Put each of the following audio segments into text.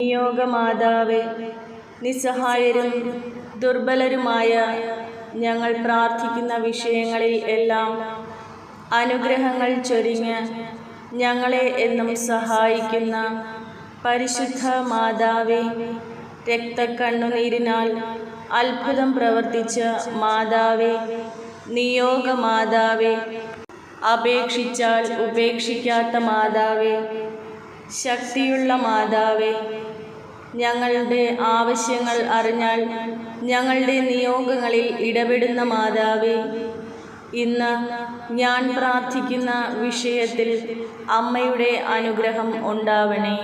നിയോഗമാതാവേ, നിസ്സഹായരും ദുർബലരുമായ ഞങ്ങൾ പ്രാർത്ഥിക്കുന്ന വിഷയങ്ങളിൽ എല്ലാം അനുഗ്രഹങ്ങൾ ചൊരിഞ്ഞ് ഞങ്ങളെ എന്നും സഹായിക്കുന്ന പരിശുദ്ധ മാതാവേ, രക്തക്കണ്ണുനീരിനാൽ അത്ഭുതം പ്രവർത്തിച്ച മാതാവേ, നിയോഗമാതാവേ, അപേക്ഷിച്ചാൽ ഉപേക്ഷിക്കാത്ത മാതാവേ, ശക്തിയുള്ള മാതാവേ, ഞങ്ങളുടെ ആവശ്യങ്ങൾ അറിഞ്ഞാൽ ഞങ്ങളുടെ നിയോഗങ്ങളിൽ ഇടപെടുന്ന മാതാവേ, ഇന്ന് ഞാൻ പ്രാർത്ഥിക്കുന്ന വിഷയത്തിൽ അമ്മയുടെ അനുഗ്രഹം ഉണ്ടാവണേ.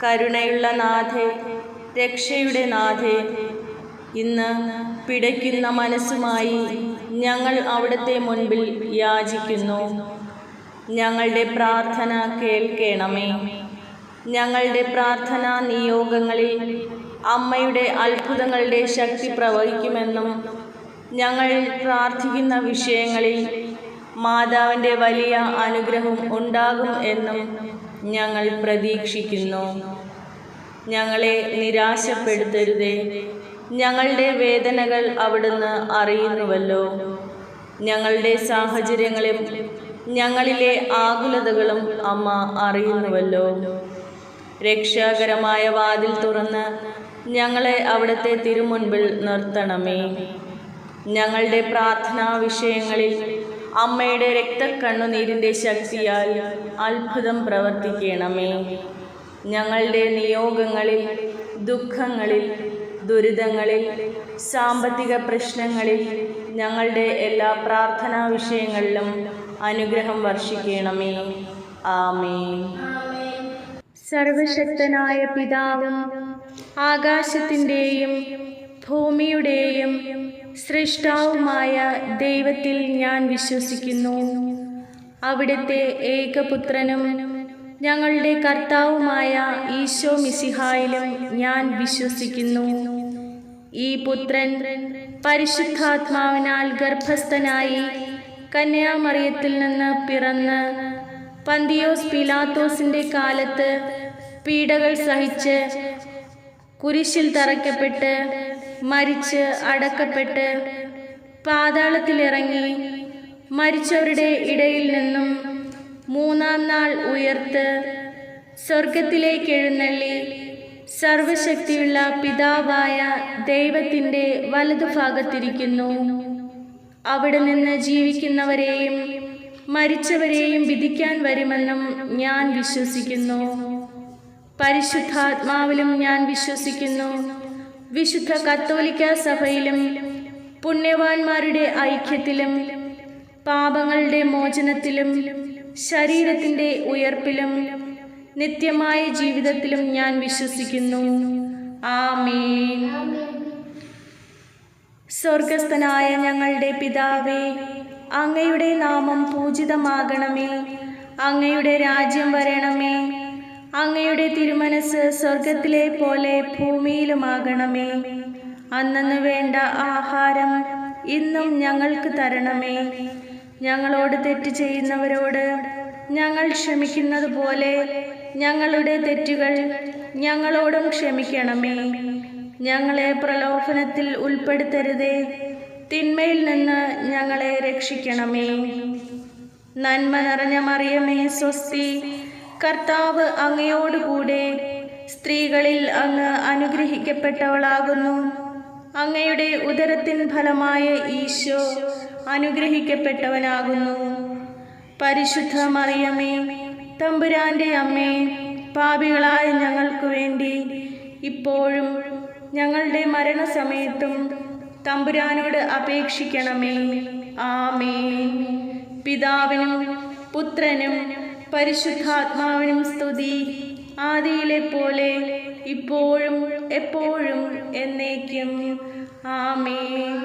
കരുണയുള്ള നാഥേ, രക്ഷയുടെ നാഥേ, ഇന്ന് പിടയ്ക്കുന്ന മനസ്സുമായി ഞങ്ങൾ അവിടുത്തെ മുൻപിൽ യാചിക്കുന്നു. ഞങ്ങളുടെ പ്രാർത്ഥന കേൾക്കണമേ. ഞങ്ങളുടെ പ്രാർത്ഥനാ നിയോഗങ്ങളിൽ അമ്മയുടെ അത്ഭുതങ്ങളുടെ ശക്തി പ്രവഹിക്കുമെന്നും ഞങ്ങൾ പ്രാർത്ഥിക്കുന്ന വിഷയങ്ങളിൽ മാതാവിൻ്റെ വലിയ അനുഗ്രഹം ഉണ്ടാകും എന്നും ഞങ്ങൾ പ്രതീക്ഷിക്കുന്നു. ഞങ്ങളെ നിരാശപ്പെടുത്തരുതേ. ഞങ്ങളുടെ വേദനകൾ അവിടുന്ന് അറിയുന്നുവല്ലോ. ഞങ്ങളുടെ സാഹചര്യങ്ങളും ഞങ്ങളിലെ ആകുലതകളും അമ്മ അറിയുന്നുവല്ലോ. രക്ഷാകരമായ വാതിൽ തുറന്ന് ഞങ്ങളെ അവിടുത്തെ തിരുമുൻപിൽ നിർത്തണമേ. ഞങ്ങളുടെ പ്രാർത്ഥനാ വിഷയങ്ങളിൽ അമ്മയുടെ രക്തക്കണ്ണുനീരിൻ്റെ ശക്തിയാൽ അത്ഭുതം പ്രവർത്തിക്കണമേ. ഞങ്ങളുടെ നിയോഗങ്ങളിൽ, ദുഃഖങ്ങളിൽ, ദുരിതങ്ങളിൽ, സാമ്പത്തിക പ്രശ്നങ്ങളിൽ, ഞങ്ങളുടെ എല്ലാ പ്രാർത്ഥനാ വിഷയങ്ങളിലും അനുഗ്രഹം വർഷിക്കണമേ. ആമേൻ. സർവശക്തനായ പിതാവും ആകാശത്തിൻ്റെയും ഭൂമിയുടെയും സൃഷ്ടാവുമായ ദൈവത്തിൽ ഞാൻ വിശ്വസിക്കുന്നു. അവിടുത്തെ ഏകപുത്രനും ഞങ്ങളുടെ കർത്താവുമായ ഈശോ മിശിഹായിലും ഞാൻ വിശ്വസിക്കുന്നു. ഈ പുത്രൻ പരിശുദ്ധാത്മാവിനാൽ ഗർഭസ്ഥനായി കന്യാമറിയത്തിൽ നിന്ന് പിറന്ന് പന്തിയോസ് പീലാത്തോസിൻ്റെ കാലത്ത് പീഡകൾ സഹിച്ച് കുരിശിൽ തറയ്ക്കപ്പെട്ട് മരിച്ച് അടക്കപ്പെട്ട് പാതാളത്തിലിറങ്ങി മരിച്ചവരുടെ ഇടയിൽ നിന്നും മൂന്നാം നാൾ ഉയർത്ത് സ്വർഗത്തിലേക്ക് എഴുന്നള്ളി സർവശക്തിയുള്ള പിതാവായ ദൈവത്തിൻ്റെ വലതുഭാഗത്തിരിക്കുന്നു. അവിടെ നിന്ന് ജീവിക്കുന്നവരെയും മരിച്ചവരെയും വിധിക്കാൻ വരുമെന്നും ഞാൻ വിശ്വസിക്കുന്നു. പരിശുദ്ധാത്മാവിലും ഞാൻ വിശ്വസിക്കുന്നു. വിശുദ്ധ കത്തോലിക്ക സഭയിലും പുണ്യവാന്മാരുടെ ഐക്യത്തിലും പാപങ്ങളുടെ മോചനത്തിലും ശരീരത്തിൻ്റെ ഉയർപ്പിലും നിത്യമായ ജീവിതത്തിലും ഞാൻ വിശ്വസിക്കുന്നു. ആമേൻ. സ്വർഗസ്ഥനായ ഞങ്ങളുടെ പിതാവേ, അങ്ങയുടെ നാമം പൂജിതമാകണമേ. അങ്ങയുടെ രാജ്യം വരണമേ. അങ്ങയുടെ തിരുമനസ് സ്വർഗത്തിലെ പോലെ ഭൂമിയിലുമാകണമേ. അന്നന്ന് വേണ്ട ആഹാരം ഇന്നും ഞങ്ങൾക്ക് തരണമേ. ഞങ്ങളോട് തെറ്റ് ചെയ്യുന്നവരോട് ഞങ്ങൾ ക്ഷമിക്കുന്നത് പോലെ ഞങ്ങളുടെ തെറ്റുകൾ ഞങ്ങളോടും ക്ഷമിക്കണമേ. ഞങ്ങളെ പ്രലോഭനത്തിൽ ഉൾപ്പെടുത്തരുതേ. തിന്മയിൽ നിന്ന് ഞങ്ങളെ രക്ഷിക്കണമേ. നന്മ നിറഞ്ഞ മറിയമേ, സ്വസ്തി. കർത്താവ് അങ്ങയോടുകൂടെ സ്ത്രീകളിൽ അങ്ങ് അനുഗ്രഹിക്കപ്പെട്ടവളാകുന്നു. അങ്ങയുടെ ഉദരത്തിൻ ഫലമായ ഈശോ അനുഗ്രഹിക്കപ്പെട്ടവനാകുന്നു. പരിശുദ്ധ മറിയമേ, തമ്പുരാൻ്റെ അമ്മേ, പാപികളായ ഞങ്ങൾക്ക് വേണ്ടി ഇപ്പോഴും ഞങ്ങളുടെ മരണസമയത്തും തമ്പുരാനോട് അപേക്ഷിക്കണമേ. ആമേൻ. പിതാവിനും പുത്രനും പരിശുദ്ധാത്മാവിനും സ്തുതി, ആദിയിലെ പോലെ ഇപ്പോഴും എപ്പോഴും എന്നേക്കും. ആമേൻ.